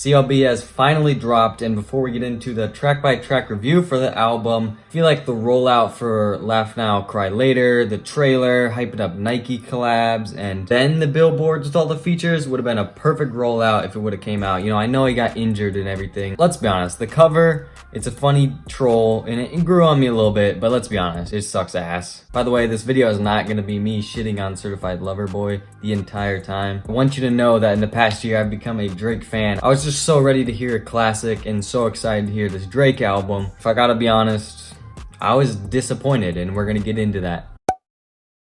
CLB has finally dropped, and before we get into the track-by-track review for the album, I feel like the rollout for Laugh Now, Cry Later, the trailer, hyping up Nike collabs, and then the billboards with all the features would have been a perfect rollout if it would have came out. You know, I know he got injured and everything. Let's be honest, the cover, it's a funny troll, and it grew on me a little bit, but let's be honest, it sucks ass. By the way, this video is not going to be me shitting on Certified Lover Boy the entire time. I want you to know that in the past year, I've become a Drake fan. I was just so ready to hear a classic and so excited to hear this Drake album. If I gotta be honest, I was disappointed, and we're gonna get into that.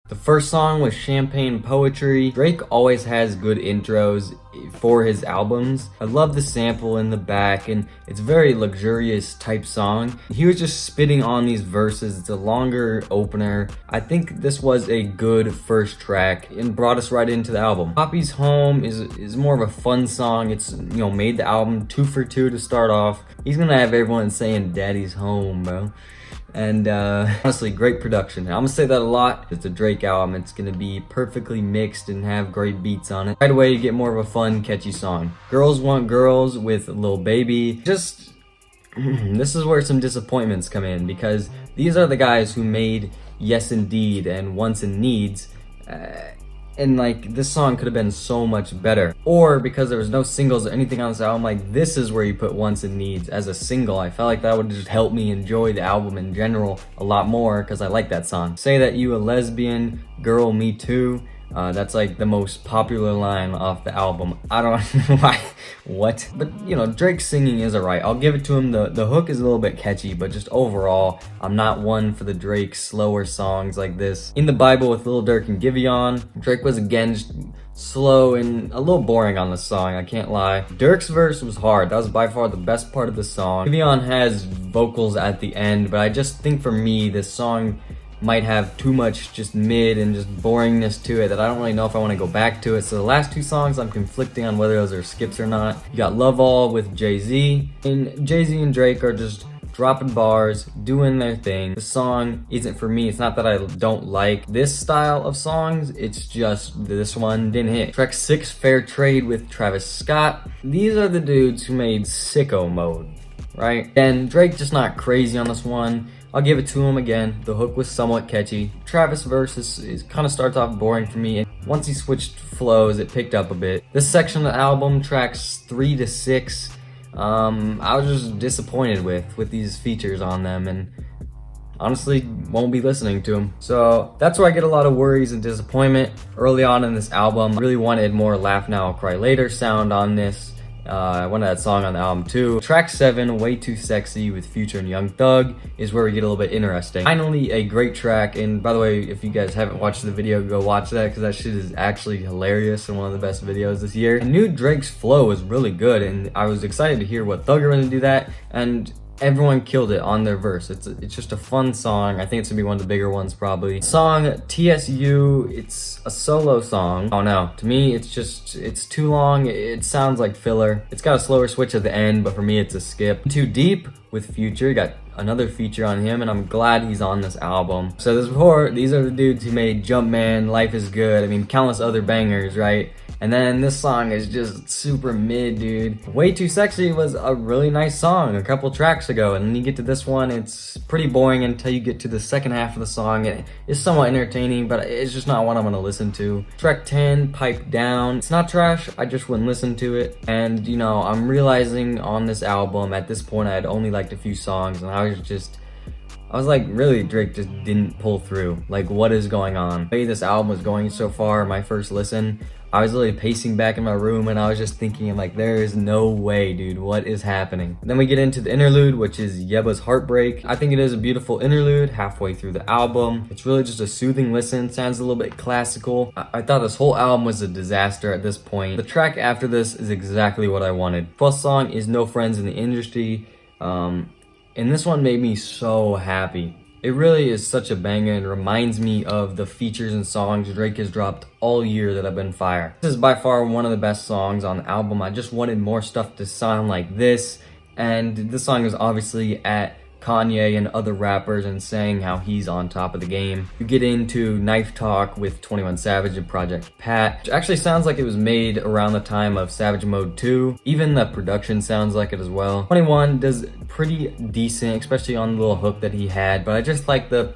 The first song was Champagne Poetry. Drake always has good intros for his albums. I love the sample in the back, and it's a very luxurious type song. He was just spitting on these verses. It's a longer opener. I think this was a good first track and brought us right into the album. Poppy's Home is more of a fun song. It's, you know, made the album 2 for 2 to start off. He's gonna have everyone saying Daddy's Home, bro. And honestly, great production. I'm gonna say that a lot. It's a Drake album. It's gonna be perfectly mixed and have great beats on it. Right away, you get more of a fun, catchy song. Girls Want Girls with Lil Baby. Just, this is where some disappointments come in, because these are the guys who made Yes Indeed and Wants and Needs. And like, this song could have been so much better. Or because there was no singles or anything on this album, like, this is where you put Wants and Needs as a single. I felt like that would just help me enjoy the album in general a lot more, because I like that song. Say That You a Lesbian, Girl Me Too. That's like the most popular line off the album. I don't know why, what? But you know, Drake's singing is alright. I'll give it to him. The hook is a little bit catchy, but just overall, I'm not one for the Drake slower songs like this. In the Bible with Lil Durk and Giveon, Drake was again just slow and a little boring on the song, I can't lie. Durk's verse was hard. That was by far the best part of the song. Giveon has vocals at the end, but I just think for me, this song might have too much just mid and just boringness to it that I don't really know if I want to go back to it. So the last two songs, I'm conflicting on whether those are skips or not. You got Love All with Jay-Z, and Jay-Z and Drake are just dropping bars, doing their thing. The song isn't for me. It's not that I don't like this style of songs, it's just this one didn't hit. Track 6, Fair Trade with Travis Scott. These are the dudes who made Sicko Mode, right? And Drake just not crazy on this one. I'll give it to him again. The hook was somewhat catchy. Travis verse is kind of starts off boring for me. And once he switched flows, it picked up a bit. This section of the album, tracks 3 to 6, I was just disappointed with these features on them, and honestly won't be listening to them. So that's where I get a lot of worries and disappointment. Early on in this album, I really wanted more Laugh Now, Cry Later sound on this. I wanted that song on the album too. Track 7, Way Too Sexy with Future and Young Thug, is where we get a little bit interesting. Finally, a great track, and by the way, if you guys haven't watched the video, go watch that, because that shit is actually hilarious and one of the best videos this year. I knew Drake's flow was really good, and I was excited to hear what Thug are gonna do that, and everyone killed it on their verse. It's just a fun song. I think it's gonna be one of the bigger ones probably. Song TSU, it's a solo song. Oh no, to me it's too long. It sounds like filler. It's got a slower switch at the end, but for me it's a skip. Too Deep with Future, got another feature on him, and I'm glad he's on this album. So this before, these are the dudes who made Jumpman, Life is Good, I mean countless other bangers, right? And then this song is just super mid, dude. Way Too Sexy was a really nice song a couple tracks ago, and then you get to this one, it's pretty boring until you get to the second half of the song. It is somewhat entertaining, but it's just not one I'm gonna listen to. Track 10, Pipe Down. It's not trash, I just wouldn't listen to it. And you know, I'm realizing on this album, at this point I had only liked a few songs, and I was like, really, Drake just didn't pull through. Like, what is going on? The way this album was going so far, my first listen, I was literally pacing back in my room, and I was just thinking, like, there is no way, dude, what is happening? Then we get into the interlude, which is Yeba's Heartbreak. I think it is a beautiful interlude halfway through the album. It's really just a soothing listen, sounds a little bit classical. I thought this whole album was a disaster at this point. The track after this is exactly what I wanted. 12th song is No Friends in the Industry. And this one made me so happy. It really is such a banger and reminds me of the features and songs Drake has dropped all year that have been fire. This is by far one of the best songs on the album. I just wanted more stuff to sound like this, and this song is obviously at Kanye and other rappers and saying how he's on top of the game. You get into Knife Talk with 21 Savage and Project Pat, which actually sounds like it was made around the time of Savage Mode 2. Even the production sounds like it as well. 21 does pretty decent, especially on the little hook that he had, but I just like the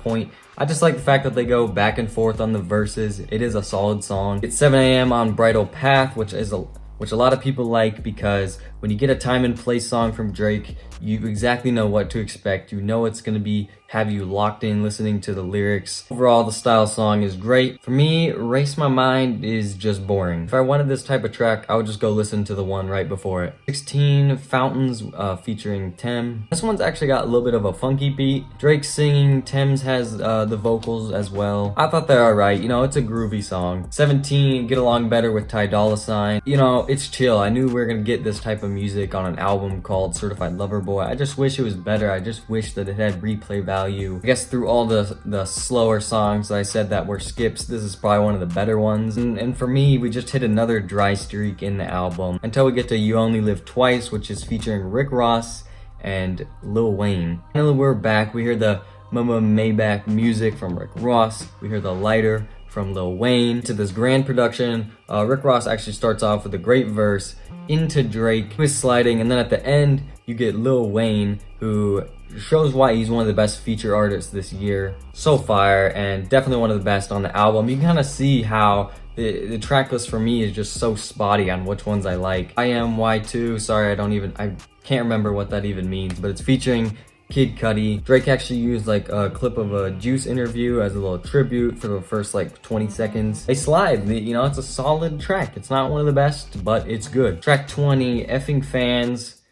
fact that they go back and forth on the verses. It is a solid song. It's 7 a.m. on Bridal Path, which a lot of people like, because when you get a time and place song from Drake, you exactly know what to expect. You know it's gonna have you locked in listening to the lyrics. Overall, the style song is great. For me, Race My Mind is just boring. If I wanted this type of track, I would just go listen to the one right before it. 16, Fountains, featuring Tem. This one's actually got a little bit of a funky beat. Drake's singing, Tems has the vocals as well. I thought they're alright, you know, it's a groovy song. 17, Get Along Better with Ty Dolla $ign. You know, it's chill. I knew we were gonna get this type of music on an album called Certified Lover Boy. I just wish it was better. I just wish that it had replay value. I guess through all the slower songs I said that were skips, this is probably one of the better ones. And for me, we just hit another dry streak in the album until we get to You Only Live Twice, which is featuring Rick Ross and Lil Wayne. Finally, we're back. We hear the Mama Maybach music from Rick Ross. We hear the Lighter from Lil Wayne. To this grand production, Rick Ross actually starts off with a great verse into Drake, who is sliding, and then at the end, you get Lil Wayne, who shows why he's one of the best feature artists this year. So fire, and definitely one of the best on the album. You can kind of see how the track list for me is just so spotty on which ones I like. I Am Y2, sorry, I can't remember what that even means, but it's featuring Kid Cudi. Drake actually used like a clip of a Juice interview as a little tribute for the first like 20 seconds. They slide, you know, it's a solid track. It's not one of the best, but it's good. Track 20, Effing Fans.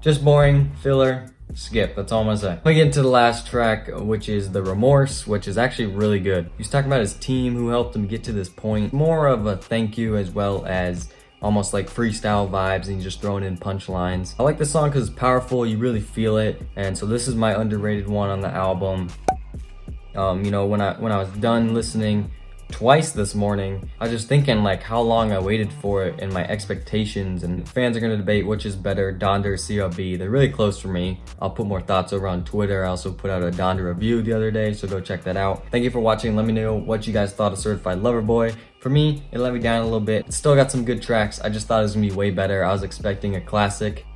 Just boring, filler, skip, that's all I'm gonna say. We get into the last track, which is The Remorse, which is actually really good. He's talking about his team who helped him get to this point. More of a thank you as well as almost like freestyle vibes, and he's just throwing in punchlines. I like this song because it's powerful, you really feel it, and so this is my underrated one on the album. You know, when I was done listening twice this morning, I was just thinking like how long I waited for it and my expectations, and fans are gonna debate which is better, Donda or CLB. They're really close for me. I'll put more thoughts over on Twitter. I also put out a Donda review the other day, so go check that out. Thank you for watching. Let me know what you guys thought of Certified Lover Boy. For me, it let me down a little bit. It's still got some good tracks. I just thought it was gonna be way better. I was expecting a classic.